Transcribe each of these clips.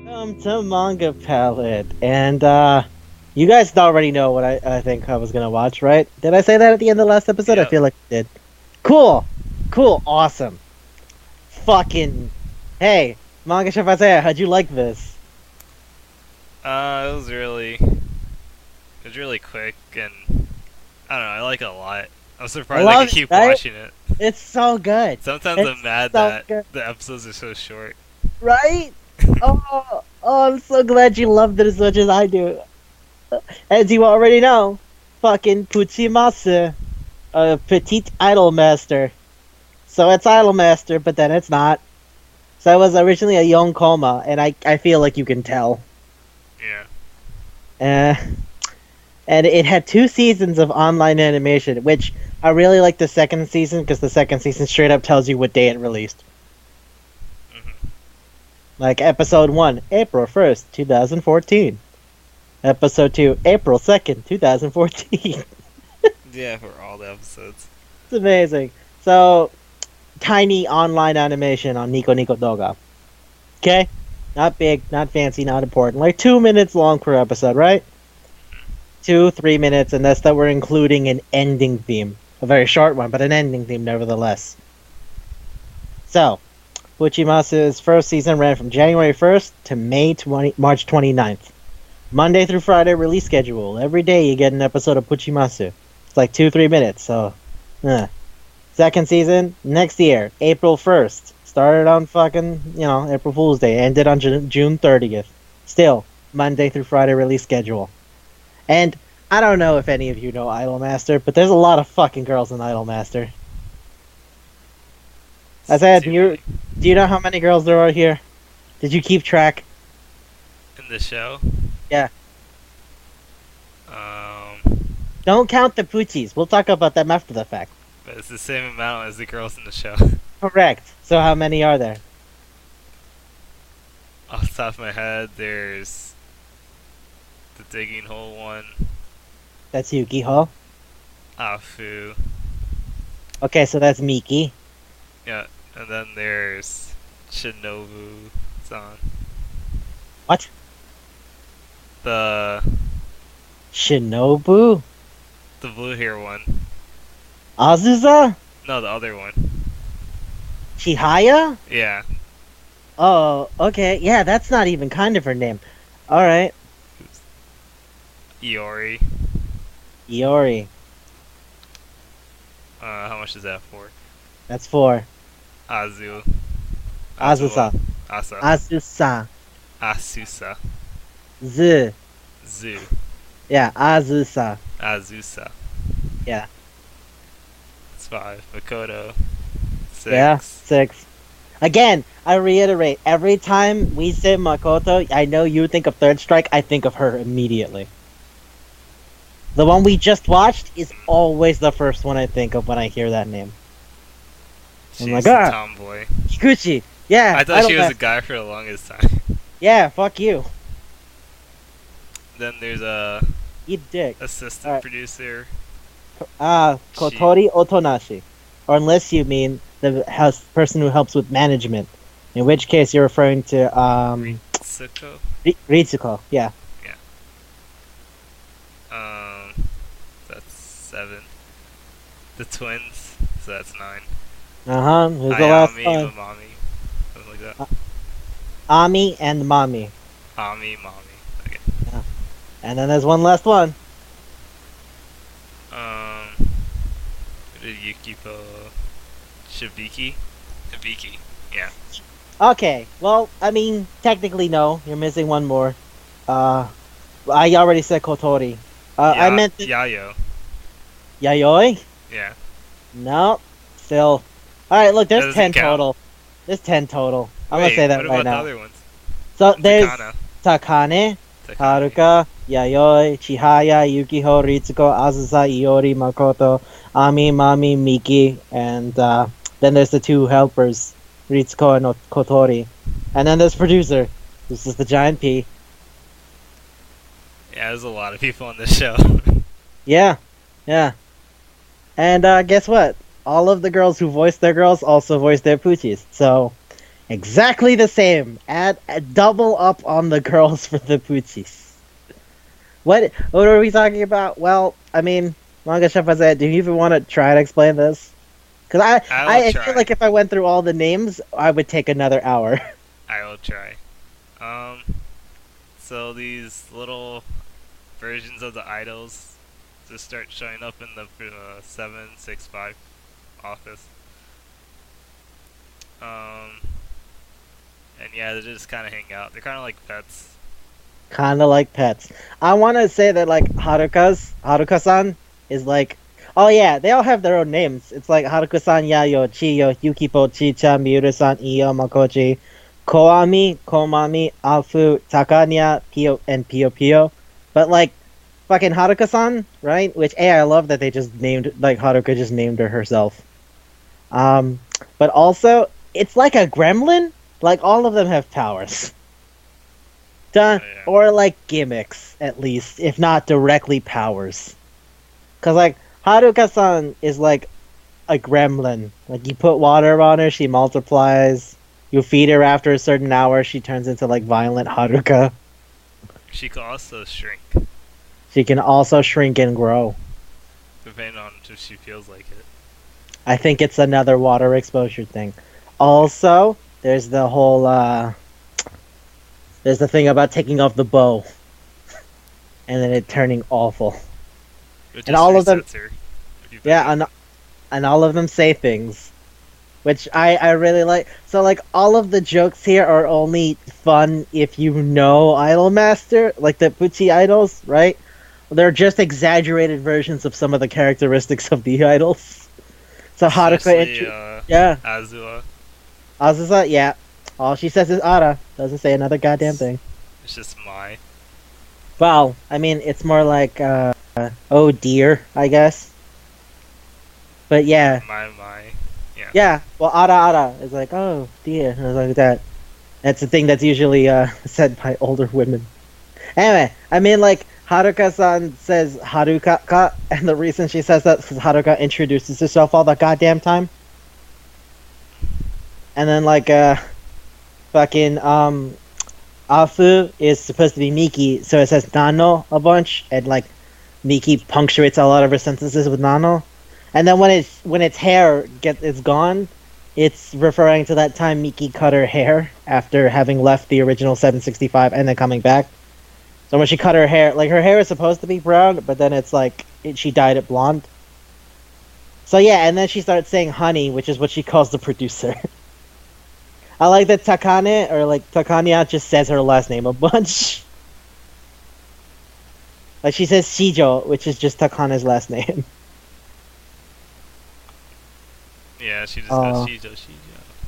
Welcome to Manga Palate, and you guys already know what I think I was gonna watch, right? Did I say that at the end of the last episode? I Yep. feel like I did. Cool, awesome, fucking, hey, Manga Chef Isaiah, how'd you like this? It was really quick, and I don't know. I like it a lot. I'm surprised I love can it, keep right? watching it. It's so good, Sometimes It's I'm mad so that good. the episodes are so short. Right? I'm so glad you loved it as much as I do. As you already know, fucking Puchim, a petite idol master. So it's idol master, but then it's not. So it was originally a young coma, and I feel like you can tell. Yeah. And it had 2 seasons of online animation, which I really like the second season because the second season straight up tells you what day it released. hmm Like episode 1, April 1st, 2014. Episode 2, April 2nd, 2014. Yeah, for all the episodes. It's amazing. So, tiny online animation on Nico Nico Doga. Okay? Not big, not fancy, not important. Like 2 minutes long per episode, right? 2-3 minutes, and that's that we're including an ending theme. A very short one, but an ending theme nevertheless. So, Puchimasa's first season ran from January 1st to March 29th. Monday through Friday release schedule. Every day you get an episode of Puchimasu. It's like 2-3 minutes, so... Second season, next year, April 1st. Started on fucking, April Fool's Day. Ended on June 30th. Still, Monday through Friday release schedule. And I don't know if any of you know Idolmaster, but there's a lot of fucking girls in Idolmaster. Isaiah, do you know how many girls there are here? Did you keep track? In the show? Yeah. But Don't count the Poochies. We'll talk about them after the fact. it's the same amount as the girls in the show. Correct. So how many are there? Off the top of my head, there's the digging hole one, That's Yukiho. Afu, Okay, so that's Miki. yeah, and then there's Shinobu-san. What? The Shinobu? blue hair one. Azusa? No, the other one. Chihaya? Yeah. Oh, okay. Yeah, that's not even kind of her name. Alright. Iori. Iori. How much is that for? That's 4. Azu. Azusa. Asa. Azusa. Asusa. Z. Zu. Yeah, Azusa. Azusa. Yeah. That's 5. Makoto. 6. Yeah, 6. Again, I reiterate, every time we say Makoto, I know you think of Third Strike, I think of her immediately. The one we just watched is always the first one I think of when I hear that name. She's my a God. tomboy. Kikuchi! Yeah, I thought she was don't a guy for the longest time. Yeah, fuck you. Then there's a Eat dick. assistant Alright. producer. Kotori Otonashi. Or unless you mean the person who helps with management. In which case you're referring to, Ritsuko. Ritsuko, yeah. That's 7. The twins, so that's 9. Uh-huh, who's the last Ayami, one? Mamami, something like that. Ami and Mami. Ami, Mami. Okay. And then there's one last one. Yukipo Shibiki? Hibiki. Yeah. Okay, well, I mean, technically no. You're missing one more. Uh, I already said Kotori. I meant Yayo. Yayoi? Yeah. No, still. Alright, look, That there's doesn't 10 count. total. There's 10 total. I'm gonna Wait, say what that right about the now. other ones? So there's Takana. Takane, Takane. Haruka, Yayoi, Chihaya, Yukiho, Ritsuko, Azusa, Iori, Makoto, Ami, Mami, Miki, and then there's the two helpers, Ritsuko and Kotori. And then there's producer. This is the giant P. Yeah, there's a lot of people on this show. Yeah, yeah. And guess what? All of the girls who voice their girls also voice their Puchis. So, exactly the same. Add double up on the girls for the Puchis. What are we talking about? Well, I mean, Manga Chef said, do you even want to try to explain this? Because I feel like if I went through all the names, I would take another hour. I will try. So these little versions of the idols just start showing up in the 765 office. And yeah, they just kind of hang out. They're kind of like pets. Kind of like pets. I want to say that like Haruka-san is like, oh yeah, they all have their own names. It's like Haruka-san, Yayo, Chiyo, Yukipo, Chicha, Miura-san, Iyo, Makochi, Koami, Komami, Afu, Takanya, Pio, and Pio Pio. But like, fucking Haruka-san, right? Which, I love that they just named, like, Haruka just named her herself. But also, it's like a gremlin. Like, all of them have powers. Done, Yeah. or like gimmicks, at least, if not directly powers. Cause like, Haruka-san is like a gremlin. Like, you put water on her, she multiplies. You feed her after a certain hour, she turns into like violent Haruka. She can also shrink, She can also shrink and grow. depending on if she feels like it. I think it's another water exposure thing. Also, there's the whole there's the thing about taking off the bow and then it turning awful. It And all of them, resets her, if you yeah, believe. and all of them say things, which I really like. So like all of the jokes here are only fun if you know Idolmaster, like the Pucci idols, right? They're just exaggerated versions of some of the characteristics of the idols. So Especially, Haruka, yeah, Azua. Azusa, yeah. All she says is Ara. Doesn't say another goddamn thing. It's just Mai. Well, I mean, it's more like, oh dear, I guess. But yeah, Mai. Yeah. yeah. Well, Ara is like, oh dear, and like that. That's the thing that's usually said by older women. Anyway, I mean, like Haruka-san says Haruka, and the reason she says that is because Haruka introduces herself all the goddamn time. And then like fucking Afu is supposed to be Miki, so it says Nano a bunch, and like Miki punctuates a lot of her sentences with Nano. And then when its hair is gone, it's referring to that time Miki cut her hair after having left the original 765 and then coming back. So when she cut her hair, like her hair is supposed to be brown, but then it's like she dyed it blonde. So yeah, and then she starts saying honey, which is what she calls the producer. I like that Takane, or like Takanya, just says her last name a bunch. Like she says Shijo, which is just Takane's last name. Yeah, she just goes Shijo.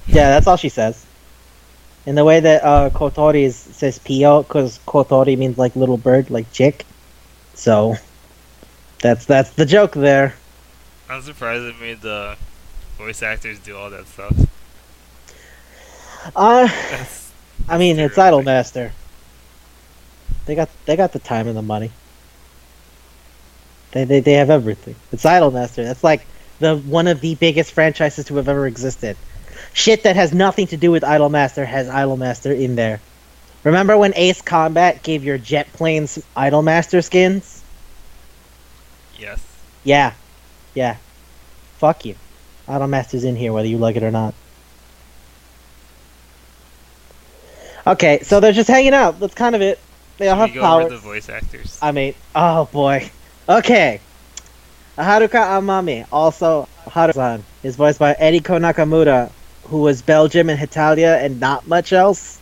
Yeah, that's all she says. In the way that Kotori says Pio, because Kotori means like little bird, like chick. So that's the joke there. I'm surprised it made the voice actors do all that stuff. I mean, it's Idolmaster. They got the time and the money. They have everything. It's Idolmaster. That's like one of the biggest franchises to have ever existed. Shit that has nothing to do with Idolmaster has Idolmaster in there. Remember when Ace Combat gave your jet planes Idolmaster skins? Yes. Yeah. Fuck you. Idolmaster's in here whether you like it or not. Okay, so they're just hanging out. That's kind of it. They all have Should we go powers. over the voice actors? I mean, oh boy. Okay. Haruka Amami, also Harusan, is voiced by Eriko Nakamura, who was Belgium and Italia and not much else.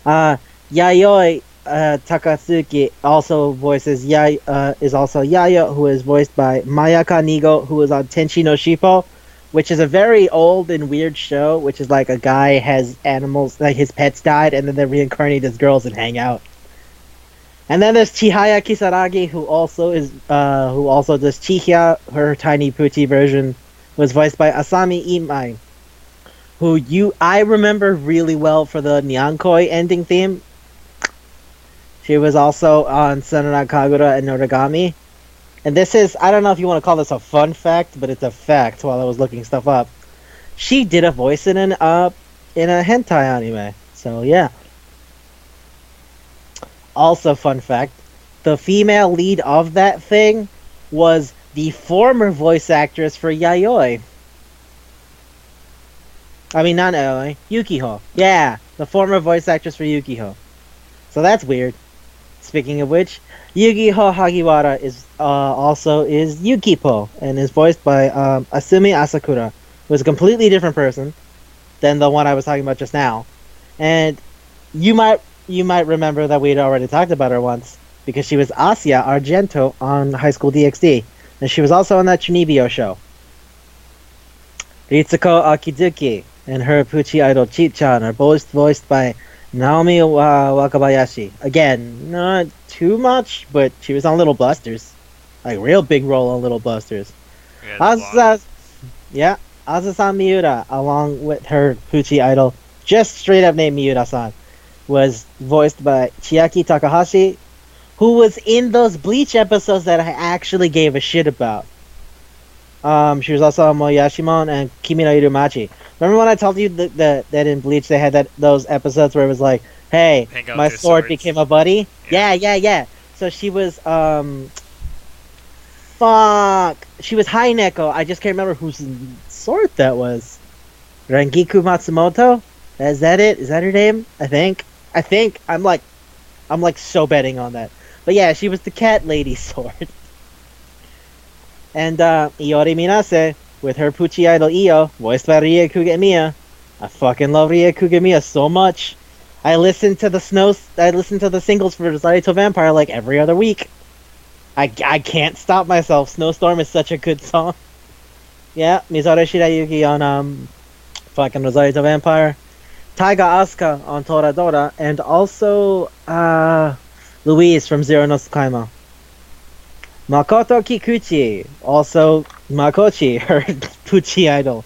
Yayoi Takatsuki also voices is also Yaya, who is voiced by Mayaka Nigo, who was on Tenchi no Shippo, which is a very old and weird show, which is like a guy has animals, like his pets died, and then they reincarnate as girls and hang out. And then there's Chihaya Kisaragi, who also does Chihia, her tiny Pucci version, was voiced by Asami Imai, I remember really well for the Nyankoi ending theme. She was also on Senran Kagura and Noragami. And this is, I don't know if you want to call this a fun fact, but it's a fact while I was looking stuff up. She did a voice in a hentai anime. So yeah. Also fun fact, the female lead of that thing was the former voice actress for Yayoi. I mean, not Yayoi, Yukiho. Yeah, the former voice actress for Yukiho. So that's weird. Speaking of which, Yukiho Hagiwara is Yukipo and is voiced by Asumi Asakura, who is a completely different person than the one I was talking about just now. And you might remember that we'd already talked about her once because she was Asia Argento on High School DxD, and she was also on that Chunibyo show. Ritsuko Akizuki and her Pucci idol Chichan are both voiced by Naomi Wakabayashi. Again, not too much, but she was on Little Busters. Like, real big role on Little Busters. Yeah, Azasan Miura, along with her Pucci idol, just straight up named Miura-san, was voiced by Chiaki Takahashi, who was in those Bleach episodes that I actually gave a shit about. She was also on Moyashimon and Kimi no Irumachi. Remember when I told you that in Bleach they had those episodes where it was like, hey, my sword became a buddy? Yeah. So she was, she was Haineko. I just can't remember whose sword that was. Rangiku Matsumoto? Is that it? Is that her name? I think. I'm like so betting on that. But yeah, she was the cat lady sword. And Iori Minase, with her Pucci idol Io, voiced by Rie Kugemiya. I fucking love Rie Kugemiya so much. I listen to the singles for Rosario to Vampire like every other week. I can't stop myself. Snowstorm is such a good song. Yeah, Mizoru Shirayuki on fucking Rosario to Vampire. Taiga Asuka on Toradora, and also Louise from Zero no Tsukaima. Makoto Kikuchi, also Makochi, her Pucci idol,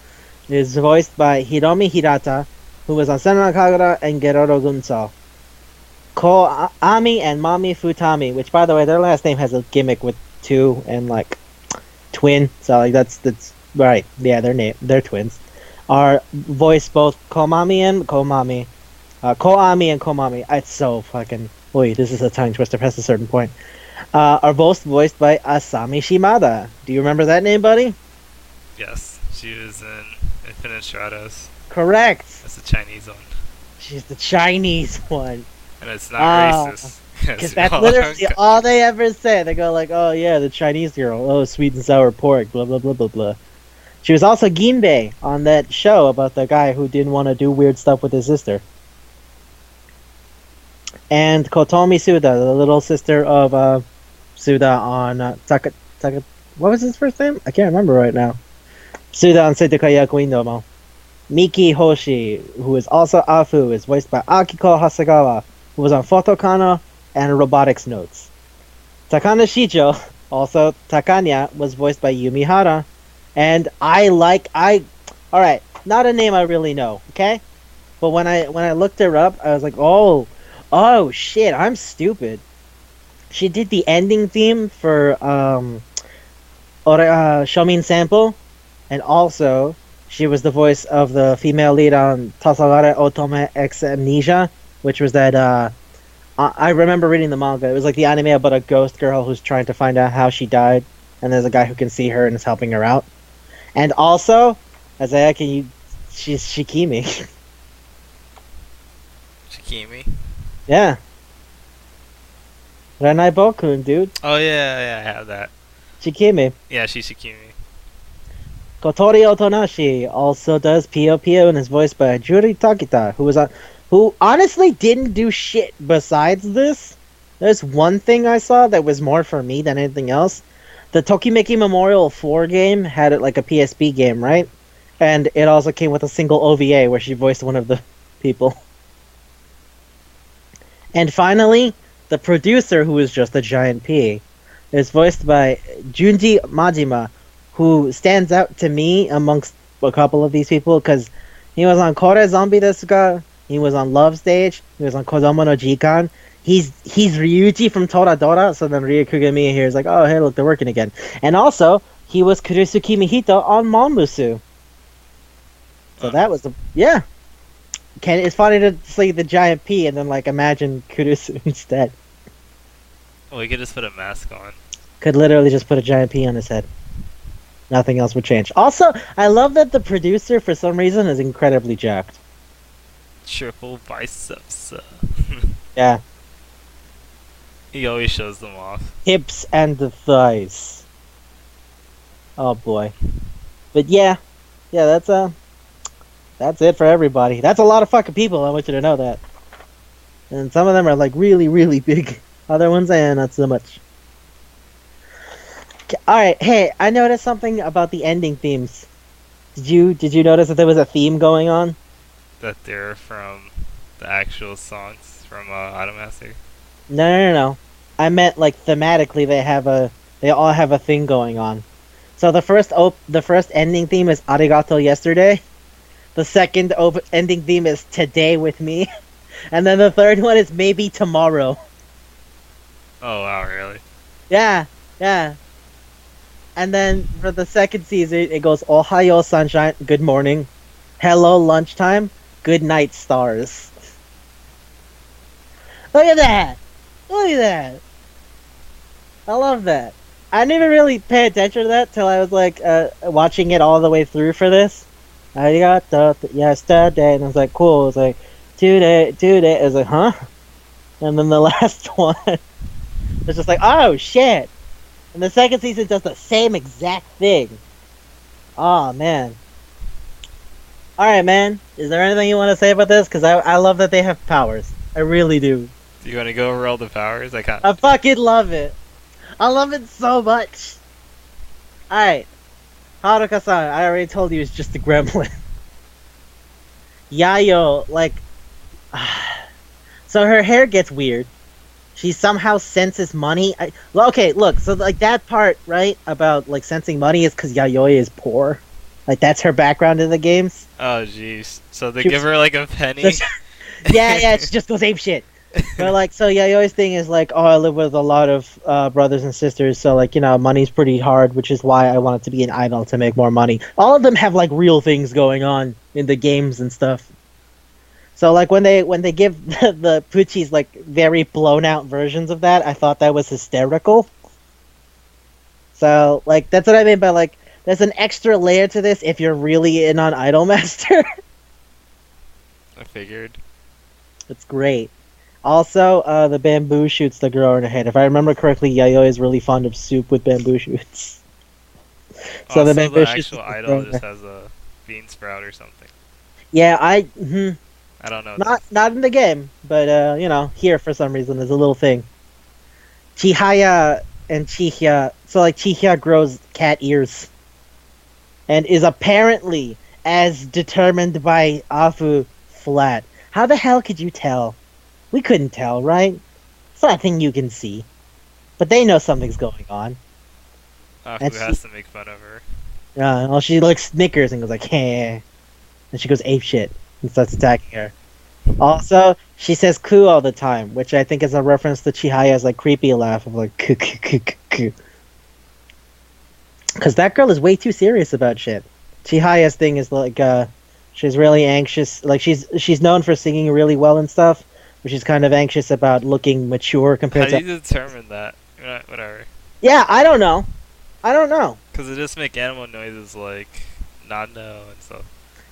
is voiced by Hiromi Hirata, who was on Senran Kagura and Geroro Gunso. Ko Ami and Mami Futami, which by the way, their last name has a gimmick with two and like twin, so like that's right. Yeah, they're twins. Are voiced both Komami and Komami. Koami and Komami. It's so fucking... Wait, this is a tongue twister past a certain point. Are both voiced by Asami Shimada. Do you remember that name, buddy? Yes, she was in Infinite Shadows. Correct. That's the Chinese one. She's the Chinese one. And it's not racist. Because that's literally all they ever say. They go like, oh yeah, the Chinese girl. Oh, sweet and sour pork. Blah, blah, blah, blah, blah. She was also Ginbei on that show about the guy who didn't want to do weird stuff with his sister. And Kotomi Suda, the little sister of Suda on Taka. What was his first name? I can't remember right now. Suda on Seitokai Yaku Indomo. Miki Hoshi, who is also Afu, is voiced by Akiko Hasegawa, who was on Photokana and Robotics Notes. Takana Shijo, also Takanya, was voiced by Yumi Hara. And alright, not a name I really know, okay? But when I looked her up, I was like, oh shit, I'm stupid. She did the ending theme for Shomin Sample, and also she was the voice of the female lead on Tasagare Otome X Amnesia, which was that I remember reading the manga. It was like the anime about a ghost girl who's trying to find out how she died, and there's a guy who can see her and is helping her out. And also, she's Shikimi. Shikimi? Yeah. Renai Bokun, dude. Oh yeah, I have that. Shikimi. Yeah, Shishikimi. Kotori Otonashi also does Pio Pio and is voiced by Juri Takita, who honestly didn't do shit besides this. There's one thing I saw that was more for me than anything else. The Tokimeki Memorial 4 game had it like a PSP game, right? And it also came with a single OVA where she voiced one of the people. And finally, the producer, who is just a giant P, is voiced by Junji Majima, who stands out to me amongst a couple of these people because he was on Kore Zombie desu ka, he was on Love Stage, he was on Kodomo no Jikan. He's Ryuji from Toradora, so then Ryu Kugami here is like, oh, hey, look, they're working again. And also, he was Kurusuki Mihito on Monmusu. So that was yeah. It's funny to see the giant P and then like imagine Kurusu instead. Well, we could just put a mask on. Could literally just put a giant P on his head. Nothing else would change. Also, I love that the producer, for some reason, is incredibly jacked. Triple biceps. Yeah. He always shows them off. Hips and the thighs. Oh boy. But yeah, that's it for everybody. That's a lot of fucking people. I want you to know that. And some of them are like really, really big. Other ones, not so much. All right, hey, I noticed something about the ending themes. Did you notice that there was a theme going on? That they're from the actual songs from Automaster? No. I meant like thematically they all have a thing going on. So the first ending theme is Arigato Yesterday. The second ending theme is Today with Me. And then the third one is Maybe Tomorrow. Oh wow, really? Yeah. And then for the second season, it goes Ohayo Sunshine, good morning. Hello Lunchtime, good night stars. Look at that! I love that. I didn't even really pay attention to that till I was like watching it all the way through for this. I got the yesterday, and I was like, cool. It was like today. I was like, huh? And then the last one was just like, oh shit. And the second season does the same exact thing. Oh man. Alright, man. Is there anything you want to say about this? Because I love that they have powers. I really do. Do you want to go over all the powers? I fucking love it. I love it so much. Alright. Haruka-san, I already told you it's just a gremlin. Yayo, like... So her hair gets weird. She somehow senses money. Okay, look, so like that part, right, about like sensing money is because Yayoi is poor. Like that's her background in the games. Oh jeez. So they give her like a penny? yeah, she just goes ape shit. But like, so Yayoi's thing is like, oh, I live with a lot of brothers and sisters, so like, you know, money's pretty hard, which is why I wanted to be an idol to make more money. All of them have like real things going on in the games and stuff. So like when they give the Puchis like very blown out versions of that, I thought that was hysterical. So like that's what I mean by like there's an extra layer to this if you're really in on Idolmaster. I figured. It's great. Also, the bamboo shoots that grow in her head. If I remember correctly, Yayoi is really fond of soup with bamboo shoots. So also, the actual idol just has a bean sprout or something. Yeah, I don't know. Not in the game, but you know, here for some reason there's a little thing. Chihaya and Chihya, so like Chihya grows cat ears, and is apparently as determined by Afu flat. How the hell could you tell? We couldn't tell, right? It's not a thing you can see, but they know something's going on. Afu has to make fun of her. Well, she like snickers and goes like, "Hey," and she goes ape shit and starts attacking her. Also, she says "ku" all the time, which I think is a reference to Chihaya's like creepy laugh of like "ku ku ku ku ku." Because that girl is way too serious about shit. Chihaya's thing is like she's really anxious. Like she's known for singing really well and stuff, but she's kind of anxious about looking mature compared to. How do you determine that? Whatever. Yeah, I don't know. Because it just make animal noises like Nano and stuff.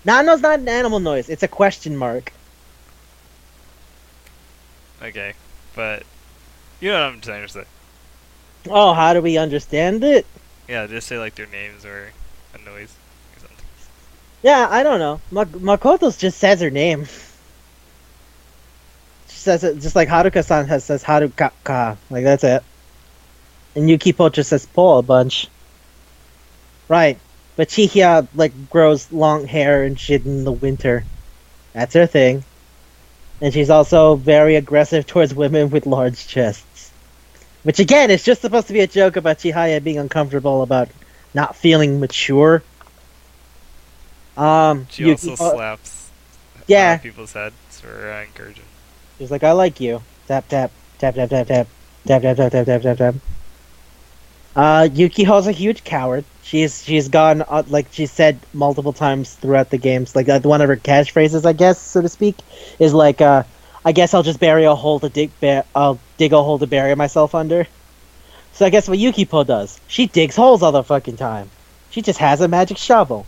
Nano's not an animal noise. It's a question mark. Okay, but you know what I'm trying to say. Oh, how do we understand it? Yeah, just say like their names or a noise or something. Yeah, I don't know. Makoto just says her name. She says it just like Haruka-san says Haruka. Like that's it. And Yukipo just says Po a bunch. Right. But Chihia like grows long hair and shit in the winter. That's her thing. And she's also very aggressive towards women with large chests. Which again is just supposed to be a joke about Chihaya being uncomfortable about not feeling mature. She also slaps people's heads for encouragement. She's like, I like you. Tap tap tap tap tap tap tap tap tap tap tap tap tap. Yukiho's a huge coward. She's gone like she said multiple times throughout the games. Like one of her catchphrases, I guess, so to speak, is like, I guess I'll just bury a hole to I'll dig a hole to bury myself under. So I guess what Yukipo does, she digs holes all the fucking time. She just has a magic shovel.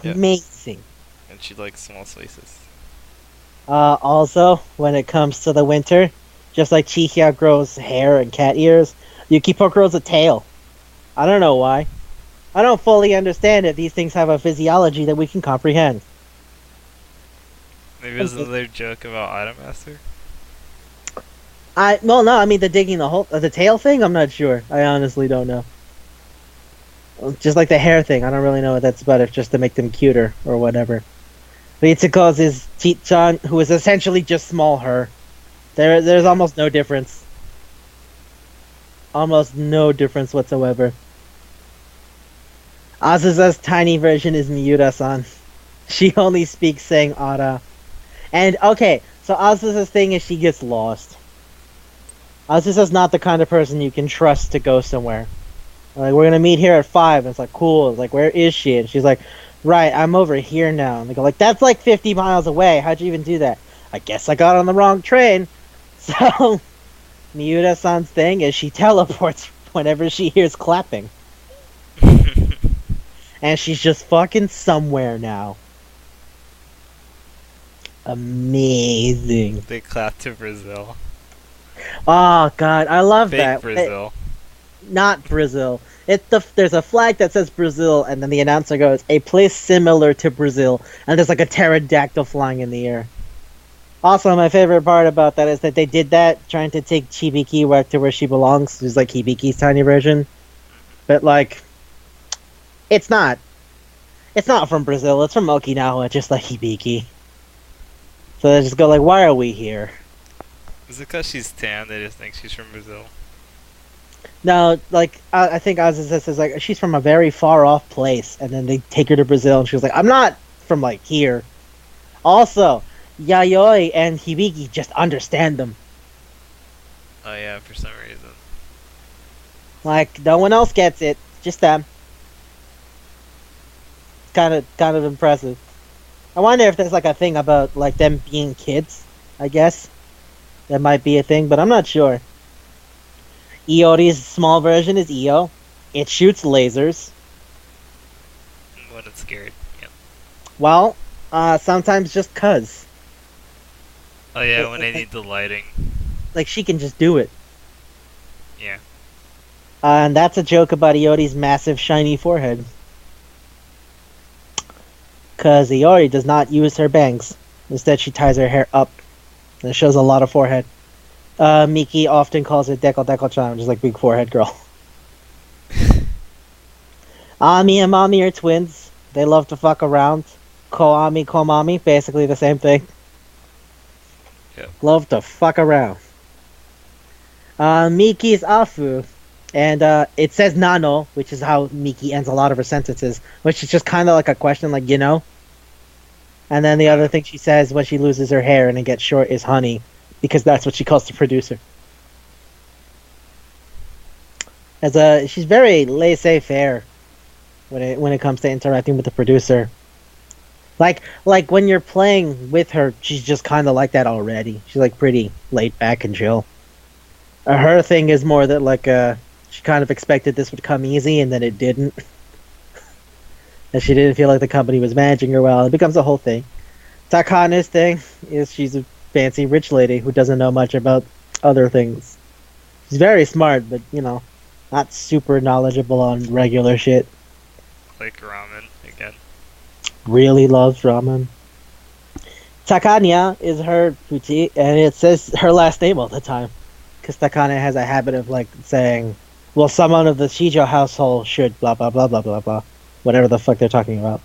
Yeah. Amazing. And she likes small spaces. Also, when it comes to the winter, just like Chihia grows hair and cat ears, Yukipo grows a tail. I don't know why. I don't fully understand if these things have a physiology that we can comprehend. Maybe this is another joke about Item Master? Well, no, I mean the digging the hole, the tail thing. I'm not sure. I honestly don't know. Just like the hair thing, I don't really know what that's about. If just to make them cuter or whatever. But Itsuko's is Chichan, who is essentially just small her. There's almost no difference. Almost no difference whatsoever. Azusa's tiny version is Miura-san. She only speaks saying Ara. And, okay, so Azusa's thing is she gets lost. Azusa's not the kind of person you can trust to go somewhere. Like, we're gonna meet here at 5, and it's like, cool, it's like, where is she? And she's like, right, I'm over here now. And they go like, that's like 50 miles away, how'd you even do that? I guess I got on the wrong train. So, Miura-san's thing is she teleports whenever she hears clapping. And she's just fucking somewhere now. Amazing. They clap to Brazil. Oh god, I love Fake that. Brazil. Not Brazil. There's a flag that says Brazil, and then the announcer goes, a place similar to Brazil, and there's like a pterodactyl flying in the air. Also, my favorite part about that is that they did that trying to take Chibiki back to where she belongs. It's like Hibiki's tiny version. But, like, it's not. It's not from Brazil. It's from Okinawa, just like Hibiki. So they just go like, why are we here? Is it because she's tan they just think she's from Brazil? No, like, I think Azusa says, like, she's from a very far-off place. And then they take her to Brazil, and she was like, I'm not from, like, here. Also, Yayoi and Hibiki just understand them. Oh yeah, for some reason. Like, no one else gets it. Just them. Kind of impressive. I wonder if there's, like, a thing about, like, them being kids, I guess. That might be a thing, but I'm not sure. Iori's small version is Io. It shoots lasers. When it's scared, yeah. Well, sometimes just 'cause. Oh yeah, when they need the lighting. Like, she can just do it. Yeah. And that's a joke about Iori's massive shiny forehead. 'Cause Iori does not use her bangs. Instead, she ties her hair up. And it shows a lot of forehead. Miki often calls it Deco-Deco-chan, which is like big forehead girl. Ami and Mami are twins. They love to fuck around. Koami, Komami, basically the same thing. Yep. Love to fuck around. Miki's Afu. And it says Nano, which is how Miki ends a lot of her sentences. Which is just kind of like a question, like, you know? And then the other thing she says when she loses her hair and it gets short is honey. Because that's what she calls the producer. She's very laissez-faire when it comes to interacting with the producer. Like when you're playing with her, she's just kind of like that already. She's like pretty laid back and chill. Her thing is more that like she kind of expected this would come easy and then it didn't. And she didn't feel like the company was managing her well. It becomes a whole thing. Takane's thing is she's a fancy rich lady who doesn't know much about other things. She's very smart, but you know, not super knowledgeable on regular shit. Like ramen again. Really loves ramen. Takanya is her Puchi, and it says her last name all the time. Because Takanya has a habit of like saying, well, someone of the Shijo household should blah blah blah blah blah blah. Whatever the fuck they're talking about.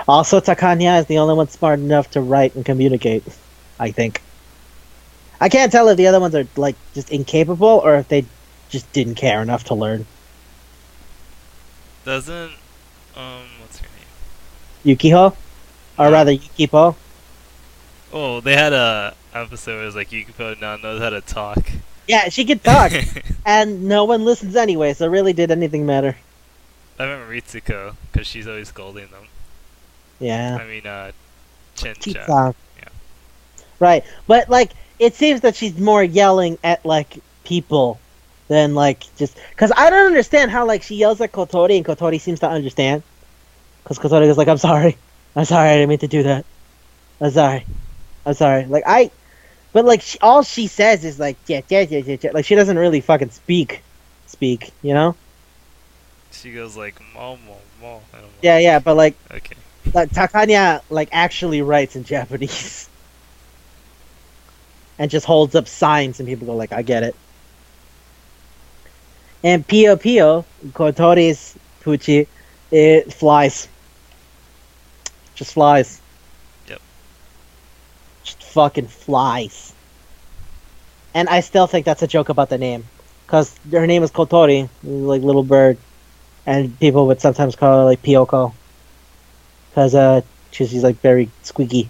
Also, Takanya is the only one smart enough to write and communicate, I think. I can't tell if the other ones are like just incapable or if they just didn't care enough to learn. Doesn't what's her name? Yukiho? Or No. rather Yukipo? Oh, they had a episode where it was like Yukiko now knows how to talk. Yeah, she could talk. And no one listens anyway, so really did anything matter. I remember Ritsuko because she's always scolding them. Yeah. I mean, Chin-chan. Chisan. Yeah. Right. But like it seems that she's more yelling at like people than like just because I don't understand how like she yells at Kotori and Kotori seems to understand. Because Kotori is like, I'm sorry, I didn't mean to do that. I'm sorry. But like all she says is like yeah. Like she doesn't really fucking speak, you know? She goes like mo mo mo. I don't know. Yeah. But like Okay. Takanya like actually writes in Japanese. And just holds up signs and people go like, I get it. And Pio Pio, Kotori's Puchi, it flies. Just flies. Yep. Just fucking flies. And I still think that's a joke about the name. Because her name is Kotori, like little bird. And people would sometimes call her like Pyoko. Because she's like very squeaky.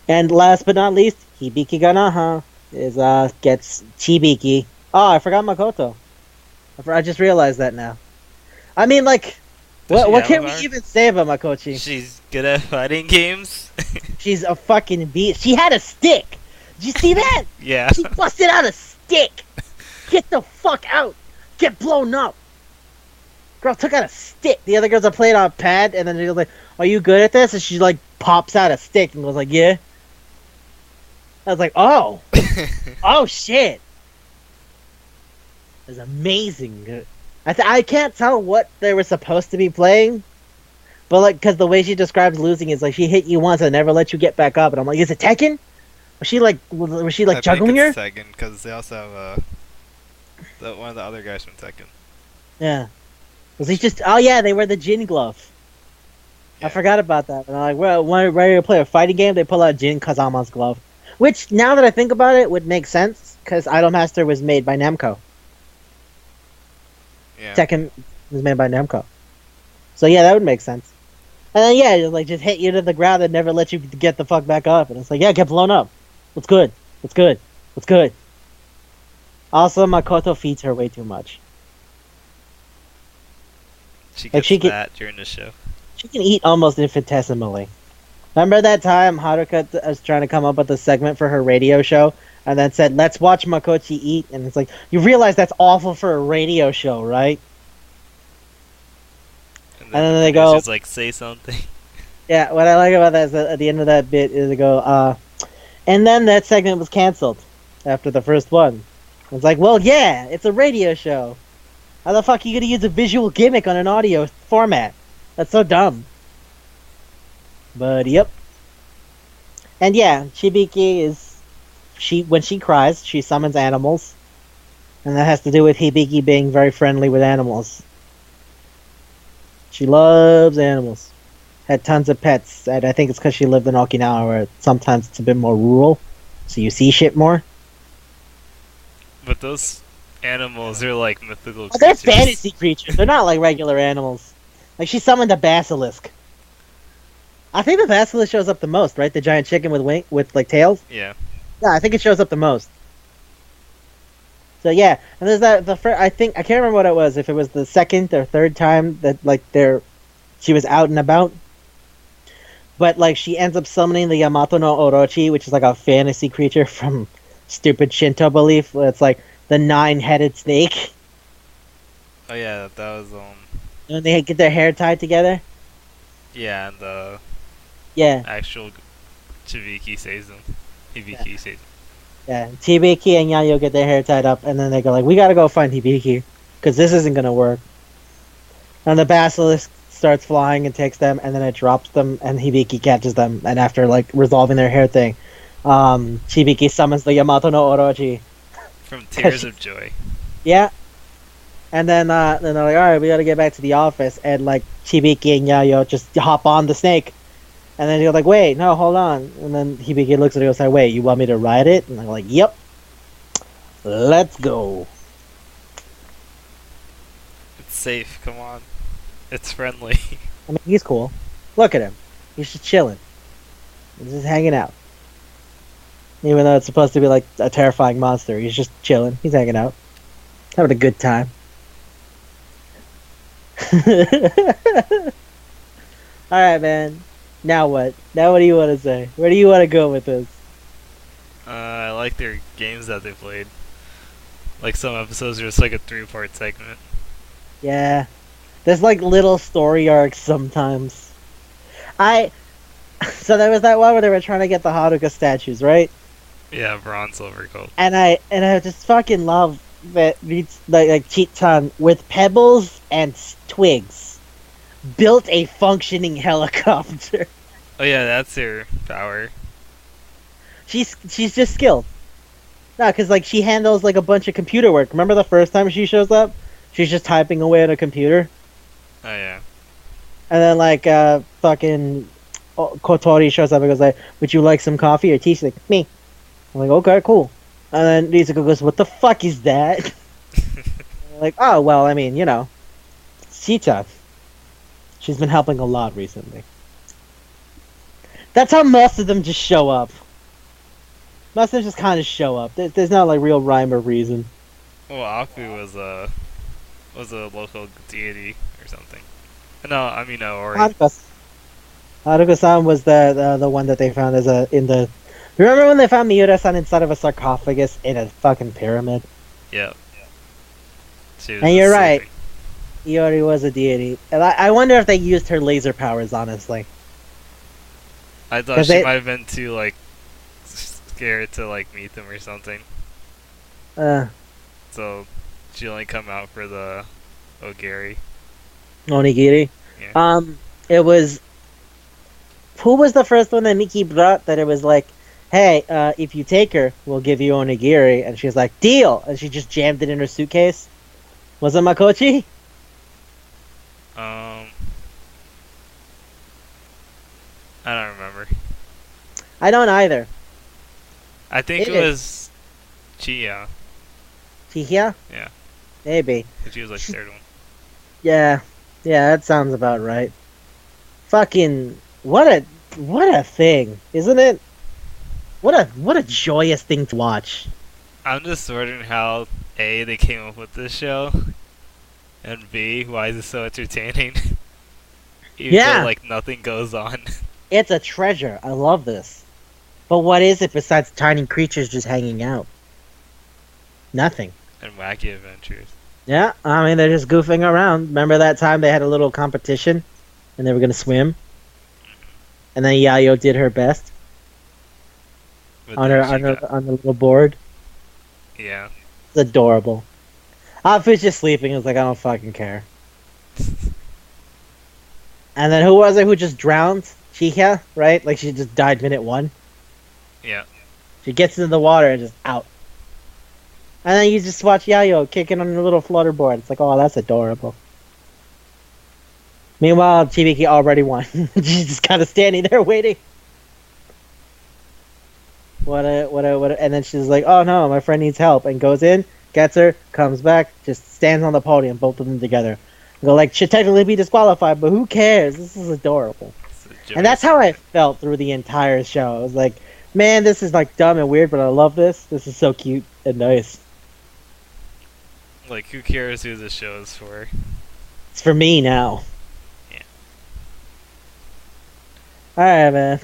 And last but not least, Hibiki Ganaha is gets Chibiki. Oh, I forgot Makoto. I just realized that now. I mean, like, what can we even say about Makochi? She's good at fighting games. She's a fucking beast. She had a stick. Did you see that? Yeah. She busted out a stick. Get the fuck out. Get blown up. Girl took out a stick. The other girls are playing on a pad, and then she was like, "Are you good at this?" And she like pops out a stick and was like, "Yeah." I was like, "Oh, oh shit." It was amazing. I can't tell what they were supposed to be playing, but like, because the way she describes losing is like she hit you once and never let you get back up, and I'm like, is it Tekken? Was she like juggling her? Tekken because they also have one of the other guys from Tekken. Yeah. Was he just? Oh yeah, they wear the Jin glove. Yeah. I forgot about that. And I'm like, well, when ready to play a fighting game, they pull out Jin Kazama's glove, which now that I think about it, would make sense because Idolmaster was made by Namco. Yeah. Tekken was made by Namco. So yeah, that would make sense. And then yeah, like just hit you to the ground and never let you get the fuck back up. And it's like, yeah, get blown up. What's good? What's good? What's good? Also, Makoto feeds her way too much. She Like, gets she fat during the show. She can eat almost infinitesimally. Remember that time Haruka was trying to come up with a segment for her radio show and then said, let's watch Makochi eat? And it's like, you realize that's awful for a radio show, right? And then they go- She's like, say something. Yeah, what I like about that is that at the end of that bit is they go, and then that segment was canceled after the first one. It's like, well, yeah, it's a radio show. How the fuck are you gonna use a visual gimmick on an audio format? That's so dumb. But yep. And yeah, Shibiki is when she cries, she summons animals. And that has to do with Hibiki being very friendly with animals. She loves animals. Had tons of pets, and I think it's because she lived in Okinawa where sometimes it's a bit more rural, so you see shit more. But those animals are like mythical Oh, they're creatures. fantasy creatures. They're not like regular animals. Like she summoned a basilisk. I think the basilisk shows up the most, right? The giant chicken with like tails. Yeah. Yeah, I think it shows up the most. So yeah, and there's the first. I think I can't remember what it was. If it was the second or third time that like she was out and about. But like she ends up summoning the Yamato no Orochi, which is like a fantasy creature from stupid Shinto belief. Where it's like the 9-headed snake. Oh yeah, that was And they get their hair tied together. yeah, and the Yeah, actual Chibiki says them. Hibiki says them. yeah. Hibiki and Yayo get their hair tied up, and then they go like, "We gotta go find Hibiki." because this isn't gonna work. And the basilisk starts flying and takes them, and then it drops them, and Hibiki catches them. And after like resolving their hair thing, Hibiki summons the Yamato no Orochi. From Tears of Joy. Yeah. And then they're like, all right, we gotta get back to the office, and like Hibiki and Yayo just hop on the snake. And then you're like, wait, no, hold on. And then Hibiki looks at it and goes, wait, you want me to ride it? And I'm like, yep. Let's go. It's safe, come on. It's friendly. I mean, he's cool. Look at him. He's just chilling. He's just hanging out. Even though it's supposed to be like a terrifying monster, he's just chilling. He's hanging out. Having a good time. Alright, man. Now what? Now what do you want to say? Where do you want to go with this? I like their games that they played. Like some episodes are just like a 3-part segment. Yeah. There's like little story arcs sometimes. So there was that one where they were trying to get the Haruka statues, right? Yeah, bronze, silver, gold. And I just fucking love that like Cheat-chan with pebbles and twigs built a functioning helicopter. Oh yeah, that's her power. She's just skilled. No, because like she handles like a bunch of computer work. Remember the first time she shows up? She's just typing away on a computer. Oh yeah. And then like fucking Kotori shows up and goes like, "Would you like some coffee or tea?" She's like, "Me." I'm like, "Okay, cool." And then Rizuko goes, "What the fuck is that?" I'm like, "Oh well, I mean, you know, Sita. She's been helping a lot recently." That's how most of them just show up. Most of them just kind of show up. There's not like real rhyme or reason. Well, Aku was a local deity or something. No, I mean Ori. Haruka-san was the one that they found in the. Remember when they found Miura-san inside of a sarcophagus in a fucking pyramid? Yep. And you're right. Iori was a deity, and I wonder if they used her laser powers. Honestly, I thought she might have been too like scared to like meet them or something. So she only come out for the Ogiri. Onigiri. Yeah. It was. Who was the first one that Miki brought? That it was like, hey, if you take her, we'll give you onigiri, and she's like, deal, and she just jammed it in her suitcase. Was it Makochi? I don't remember. I don't either. I think it was Chia. Chihia? Yeah. Maybe. She was like the third one. Yeah, that sounds about right. Fucking what a thing, isn't it? What a joyous thing to watch. I'm just wondering how A, they came up with this show, and B, why is it so entertaining? Even though like nothing goes on. It's a treasure. I love this. But what is it besides tiny creatures just hanging out? Nothing. And wacky adventures. Yeah, I mean, they're just goofing around. Remember that time they had a little competition and they were going to swim? And then Yayo did her best on the little board. Yeah. It's adorable. Afu's just sleeping. I was like, I don't fucking care. And then who was it who just drowned? Chihia, right? Like she just died minute 1. Yeah. She gets into the water and just out. And then you just watch Yayo kicking on her little flutterboard. It's like, oh, that's adorable. Meanwhile, Chibiki already won. She's just kind of standing there waiting. And then she's like, oh no, my friend needs help. And goes in, gets her, comes back, just stands on the podium, both of them together. Go like, should technically be disqualified, but who cares? This is adorable. And that's how I felt through the entire show. I was like, man, this is like dumb and weird, but I love this. This is so cute and nice. Like, who cares who this show is for? It's for me now. Yeah. Alright, man.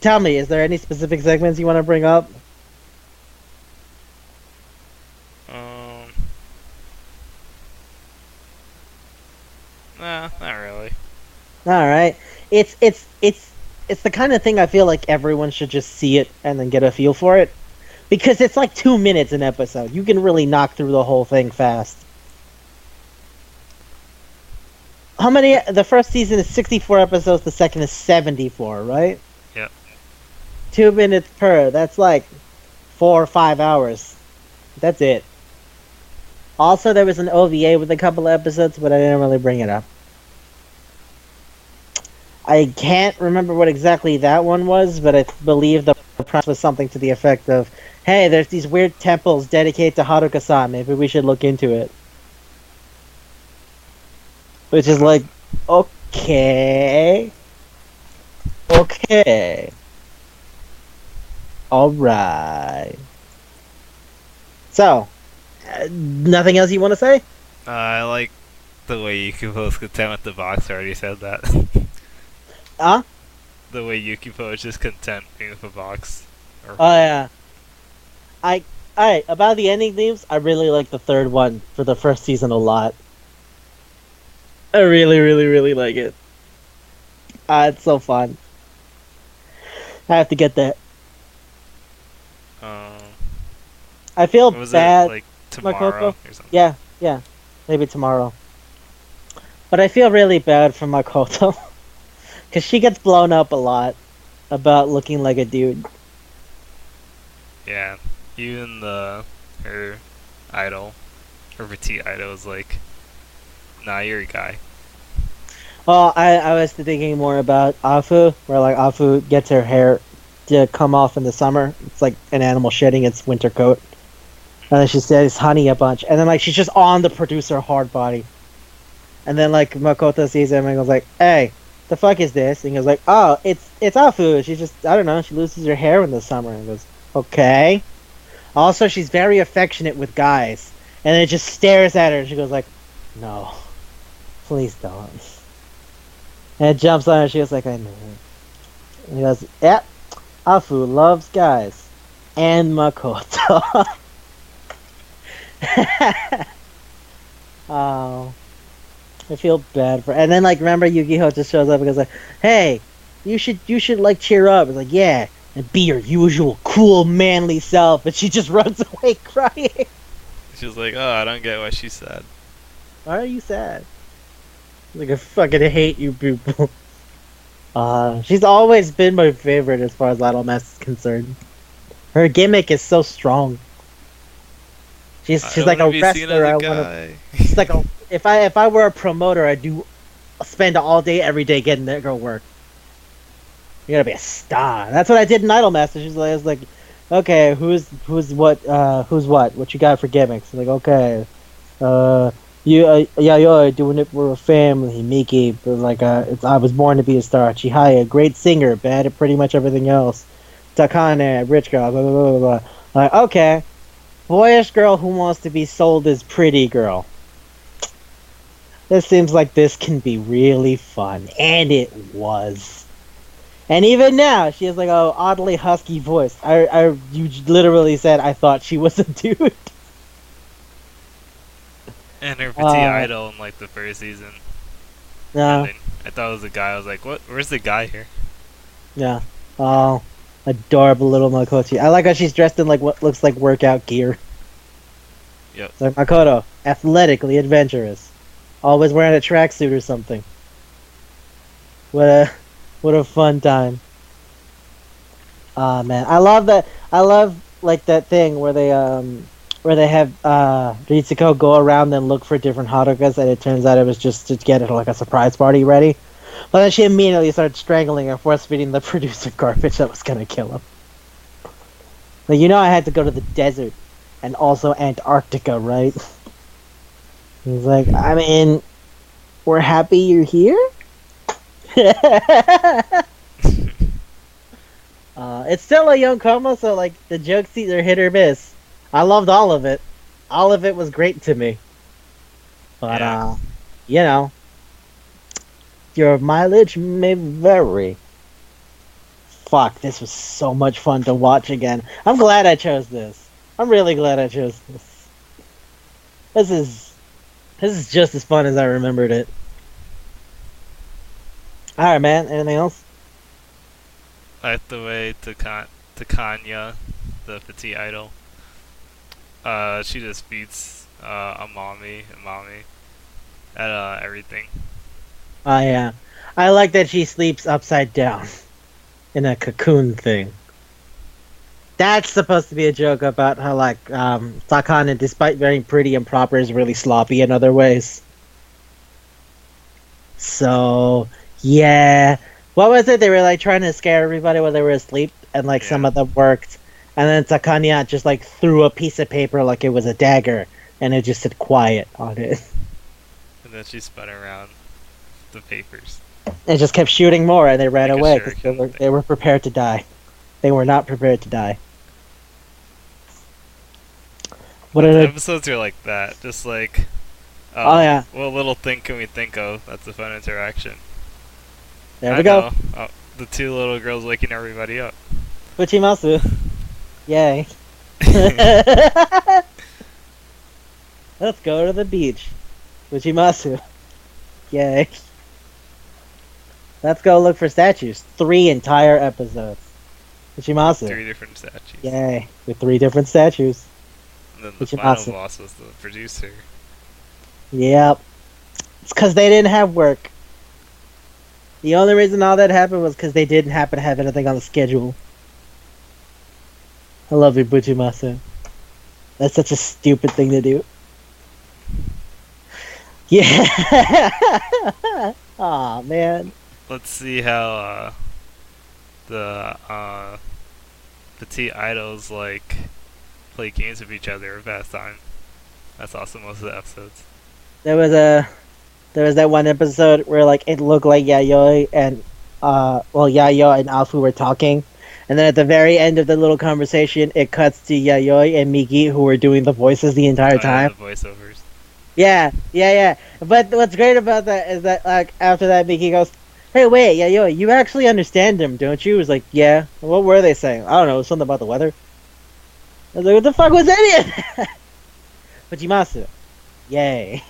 Tell me, is there any specific segments you want to bring up? Nah, not really. Alright. It's the kind of thing I feel like everyone should just see it and then get a feel for it. Because it's like 2 minutes an episode. You can really knock through the whole thing fast. How many? The first season is 64 episodes. The second is 74, right? Yep. 2 minutes per. That's like 4 or 5 hours. That's it. Also, there was an OVA with a couple of episodes, but I didn't really bring it up. I can't remember what exactly that one was, but I believe the premise was something to the effect of, hey, there's these weird temples dedicated to Haruka-san. Maybe we should look into it. Which is like, okay. Okay. Alright. So, nothing else you want to say? I like the way Yukipo is content with the box. I already said that. Huh? The way Yukipo is just content being with a box. Oh, yeah. Alright, about the ending themes, I really like the third one for the first season a lot. I really, really, really like it. It's so fun. I have to get that. I feel was bad. it, like tomorrow or something? Yeah. Maybe tomorrow. But I feel really bad for Makoto. Because she gets blown up a lot about looking like a dude. Yeah. Even her idol, her petite idol is like, nah, you're a guy. Well, I was thinking more about Afu, where like Afu gets her hair to come off in the summer. It's like an animal shedding its winter coat. And then she says honey a bunch. And then like she's just on the producer hard body. And then like Makoto sees him and goes like, hey, the fuck is this? And he goes like, oh, it's Afu. She just, I don't know, she loses her hair in the summer. And goes, okay. Also, she's very affectionate with guys. And then it just stares at her and she goes like, no, please don't. And it jumps on her and she goes like, I know. And he goes, yep, Afu loves guys. And Makoto. Oh, I feel bad for. And then like, remember Yu-Gi-Oh just shows up and goes like, "Hey, you should like cheer up." It's like, "Yeah, and be your usual cool manly self." And she just runs away crying. She's like, oh, I don't get what she said. Why are you sad? Like, I fucking hate you people. She's always been my favorite as far as Idol Mass is concerned. Her gimmick is so strong. She's like a wrestler. She's like if I were a promoter, I'd spend all day every day getting that girl work. You gotta be a star. That's what I did in Idol Master. I was like, okay, who's what? What you got for gimmicks? Like, okay, you're doing it for a family, Miki. But like, I was born to be a star. Chihaya, great singer, bad at pretty much everything else. Takane, rich girl, blah blah blah blah. Like, okay. Boyish girl who wants to be sold as pretty girl. This seems like this can be really fun. And it was. And even now, she has like a oddly husky voice. You literally said I thought she was a dude. And her petite idol in like the first season. Yeah. I thought it was a guy. I was like, what? Where's the guy here? Yeah. Oh. Adorable little Makoto. I like how she's dressed in like what looks like workout gear. Yep. It's like Makoto, athletically adventurous, always wearing a tracksuit or something. What a fun time. Ah man, I love that. I love like that thing where they have Ritsuko go around and look for different Harukas, and it turns out it was just to get like a surprise party ready. But then she immediately started strangling and force-feeding the producer garbage that was gonna kill him. Like, I had to go to the desert and also Antarctica, right? He's like, I mean, we're happy you're here? It's still a young Como, so like the jokes either hit or miss. I loved all of it. All of it was great to me. But your mileage may vary. Fuck, this was so much fun to watch again. I'm glad I chose this. I'm really glad I chose this. This is just as fun as I remembered it. Alright, man. Anything else? I like the way Takanya, the petite idol, she just beats Amami at everything. Oh yeah, I like that she sleeps upside down in a cocoon thing. That's supposed to be a joke about how like Sakana, despite being pretty and proper, is really sloppy in other ways. So yeah, what was it? They were like trying to scare everybody while they were asleep, and like some Yeah. of them worked. And then Sakanya just like threw a piece of paper like it was a dagger, and it just said "quiet" on it. And then she spun around the papers. It just kept shooting more, and they ran Like a away because shuriken they thing. were prepared to die. They were not prepared to die. What But are the they? episodes are like that. Just like, Oh yeah, what little thing can we think of that's a fun interaction? there I we go. know. The two little girls waking everybody up. Puchimasu. Yay. Let's go to the beach. Puchimasu. Yay. Let's go look for statues. 3 entire episodes. Puchimasu. 3 different statues. Yay. With 3 different statues. And then the final Puchimasu. boss was the producer. Yep. It's because they didn't have work. The only reason all that happened was because they didn't happen to have anything on the schedule. I love you, Puchimasu. That's such a stupid thing to do. Yeah. Aw, man. Let's see how the petite idols like play games with each other or pass time. That's also most of the episodes. There was that one episode where like it looked like Yayoi and Yayoi and Alfu were talking, and then at the very end of the little conversation, it cuts to Yayoi and Miki who were doing the voices the entire time. The voiceovers. Yeah. But what's great about that is that like after that, Miki goes, "Hey, wait, Yayoi, you actually understand them, don't you?" It was like, "Yeah." What were they saying? I don't know. Something about the weather. I was like, "What the fuck was any of that?" Fujimasu. Yay.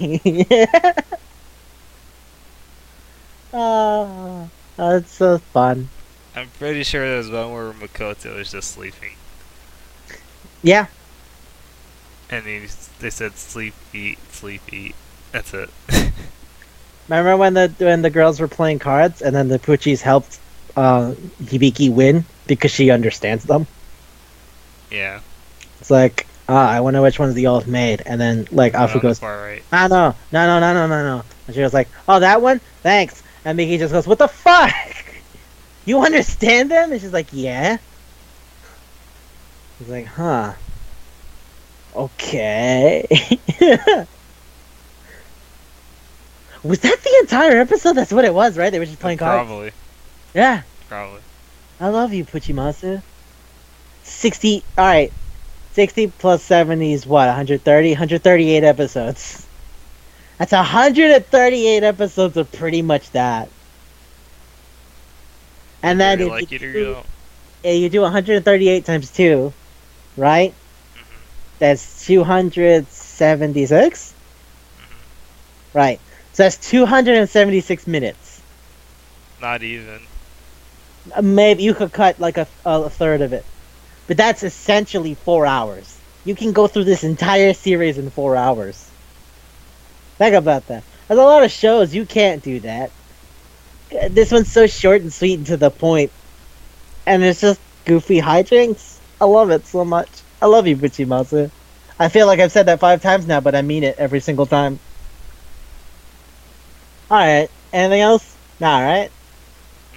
That's so fun. I'm pretty sure there was one where Makoto was just sleeping. Yeah. And they said sleep, eat, sleep, eat. That's it. Remember when the girls were playing cards and then the Puchis helped Hibiki win because she understands them? Yeah. It's like, I wonder which one's the old maid. And then like Afu goes, far right. no. And she was like, "Oh, that one? Thanks." And Miki just goes, "What the fuck? You understand them?" And she's like, "Yeah." He's like, "Huh. Okay." Was that the entire episode? That's what it was, right? They were just playing cards? Probably. Yeah. Probably. I love you, Puchimasu. 60, alright. 60 plus 70 is what, 130? 138 episodes. That's 138 episodes of pretty much that. And then Really like it or you don't. you do 138 times 2, right? Mm-hmm. That's 276? Mm-hmm. Right. So that's 276 minutes. Not even. Maybe you could cut like a third of it. But that's essentially 4 hours. You can go through this entire series in 4 hours. Think about that. There's a lot of shows you can't do that. This one's so short and sweet and to the point. And it's just goofy hijinks. I love it so much. I love you, Buchimasu. I feel like I've said that 5 times now, but I mean it every single time. Alright. Anything else? Nah, right?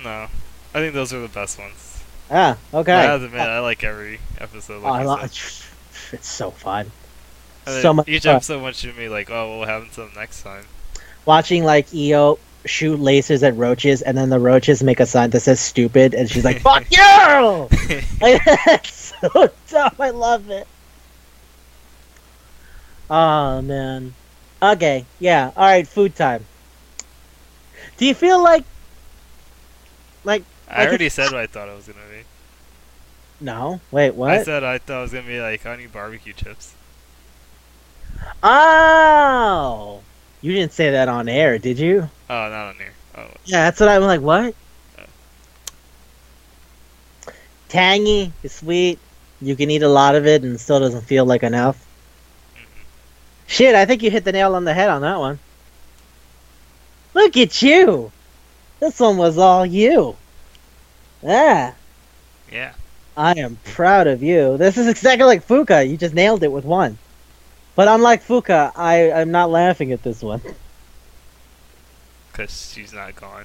No. I think those are the best ones. Ah, okay. I have to admit, I like every episode. Like it's so fun. and So much each fun. episode wants you to be like, oh, we'll have until next time. Watching like Io shoot lasers at roaches, and then the roaches make a sign that says "stupid," and she's like, "Fuck you!" Like, that's so dumb. I love it. Oh man. Okay. Yeah. All right. Food time. Do you feel like I already said what I thought it was gonna be. no? Wait. What? I said I thought it was gonna be like honey barbecue chips. Oh. You didn't say that on air, did you? Oh, not on here. Oh. Yeah, that's what I'm like. What? Oh. Tangy, it's sweet. You can eat a lot of it and it still doesn't feel like enough. Mm-hmm. Shit, I think you hit the nail on the head on that one. Look at you. This one was all you. Yeah. Yeah. I am proud of you. This is exactly like Fuka. You just nailed it with one. But unlike Fuka, I'm not laughing at this one. Because she's not gone.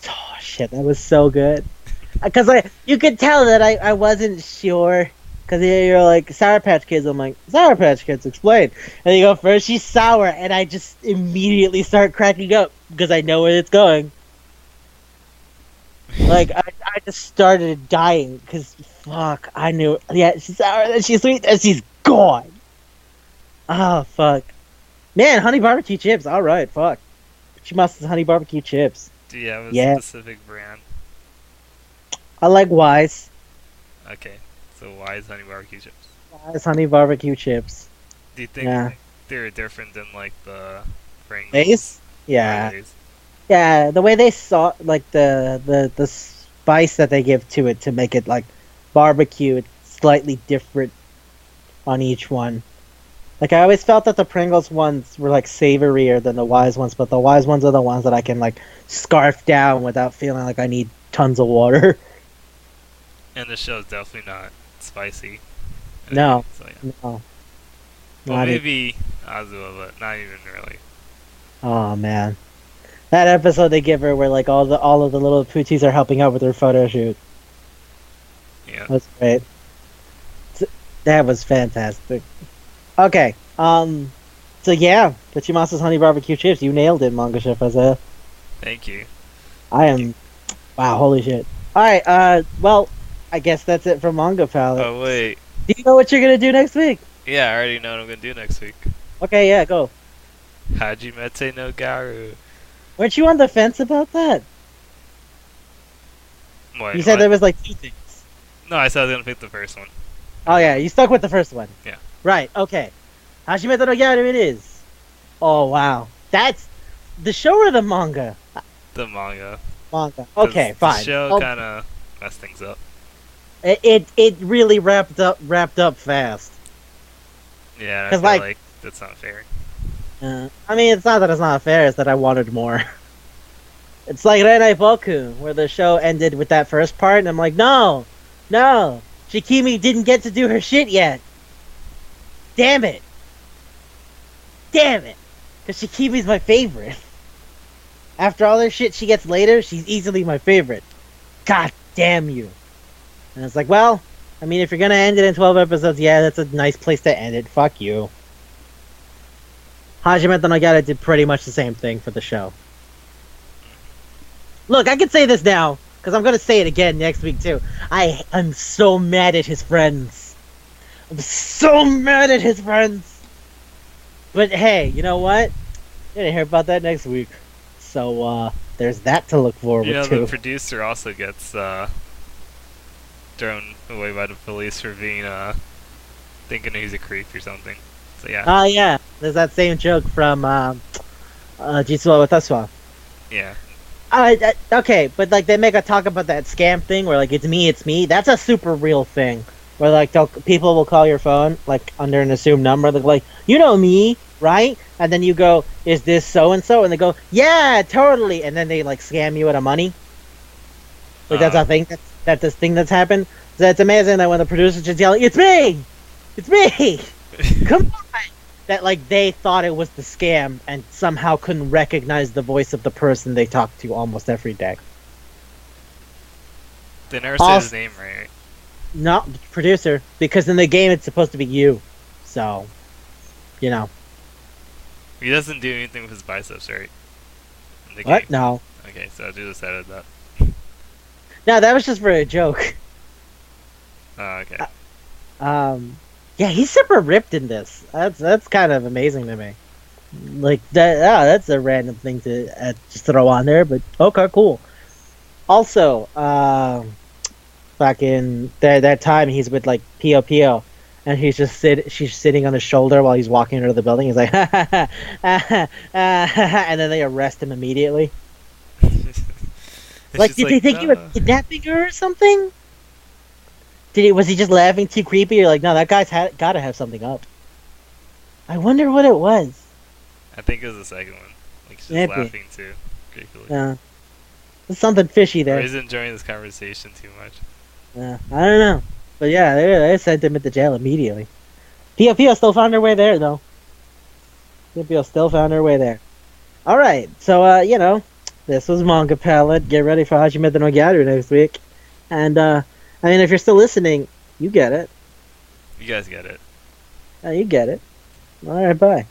Oh, shit. That was so good. Because you could tell that I wasn't sure. Because you're like, Sour Patch Kids. I'm like, Sour Patch Kids, explain. And you go, first she's sour. And I just immediately start cracking up. Because I know where it's going. Like, I just started dying. Because, fuck, I knew. Yeah, she's sour, then she's sweet, then she's gone. Oh, fuck. Man, honey barbecue chips. Alright, fuck. She must have honey barbecue chips. Do you have a specific brand? I like Wise. Okay, so Wise honey barbecue chips. Wise honey barbecue chips. Do you think they're different than like the Pringles? Lay's? Yeah. Lay's? Yeah, the way they saw like the spice that they give to it to make it like barbecue, it's slightly different on each one. Like I always felt that the Pringles ones were like savorier than the Wise ones, but the Wise ones are the ones that I can like scarf down without feeling like I need tons of water. And the show's definitely not spicy. No. So, yeah. No. Well, maybe Azua, but not even really. Oh man, that episode they give her where like all of the little poochies are helping out with her photo shoot. Yeah. That's great. That was fantastic. Okay. So yeah, Puchimasa's honey barbecue chips. You nailed it, Manga Chef Isaiah. Thank you. I am. Wow, holy shit. All right. Well, I guess that's it for Manga Palate. Oh wait. Do you know what you're gonna do next week? Yeah, I already know what I'm gonna do next week. Okay, yeah, go. Hajimete no Garu. Weren't you on the fence about that? What, you said there was like two things. No, I said I was gonna pick the first one. Oh yeah, you stuck with the first one. Yeah. Right. Okay. Hajimete no Garu it is. Oh wow, that's the show or the manga? The manga. Manga. Okay, fine. The show kind of messed things up. It really wrapped up fast. Yeah, I feel like that's not fair. I mean, it's not that it's not fair; it's that I wanted more. It's like Renai Boku, where the show ended with that first part, and I'm like, no, Shikimi didn't get to do her shit yet. Damn it, because Shikimi's my favorite. After all their shit she gets later, she's easily my favorite. God damn you. And it's like, well, I mean, if you're gonna end it in 12 episodes, yeah, that's a nice place to end it. Fuck you. Hajimete no Garu did pretty much the same thing for the show. Look, I can say this now, because I'm gonna say it again next week, too. I'm so mad at his friends. I'm so mad at his friends! But hey, you know what? You're gonna hear about that next week. So, there's that to look forward to. The producer also gets, thrown away by the police for being, thinking he's a creep or something. So, yeah. Oh, yeah. There's that same joke from, Jitsu wa Watashi. Yeah. Okay, but, like, they make a talk about that scam thing where, like, it's me. That's a super real thing. Where, like, people will call your phone, like, under an assumed number. They're like, you know me, right? And then you go, is this so-and-so? And they go, yeah, totally. And then they, like, scam you out of money. Like, that's a thing. That's this thing that's happened. So it's amazing that when the producer's just yelling, it's me! Come on! That, like, they thought it was the scam and somehow couldn't recognize the voice of the person they talk to almost every day. They never say his name right. No, producer. Because in the game it's supposed to be you. So, you know. He doesn't do anything with his biceps, right? In the What? game. No. Okay, so I just added that. No, that was just for a joke. Oh, okay. Yeah, he's super ripped in this. That's kind of amazing to me. Like that. That's a random thing to just throw on there, but okay, cool. Also, back in that time, he's with like Pio, and she's sitting on his shoulder while he's walking into the building. He's like, and then they arrest him immediately. Like, did they think you were kidnapping her or something? Was he just laughing too creepy? You're like, no, that guy's gotta have something up. I wonder what it was. I think it was the second one. Like, she's just laughing too. Ridiculous. Yeah. There's something fishy there. Or he's enjoying this conversation too much. Yeah, I don't know. But yeah, they sent him into jail immediately. Pio still found her way there, though. Pio still found her way there. Alright, so, this was Manga Palette. Get ready for Hajime no Gyaru next week. And, if you're still listening, you get it. You guys get it. You get it. Alright, bye.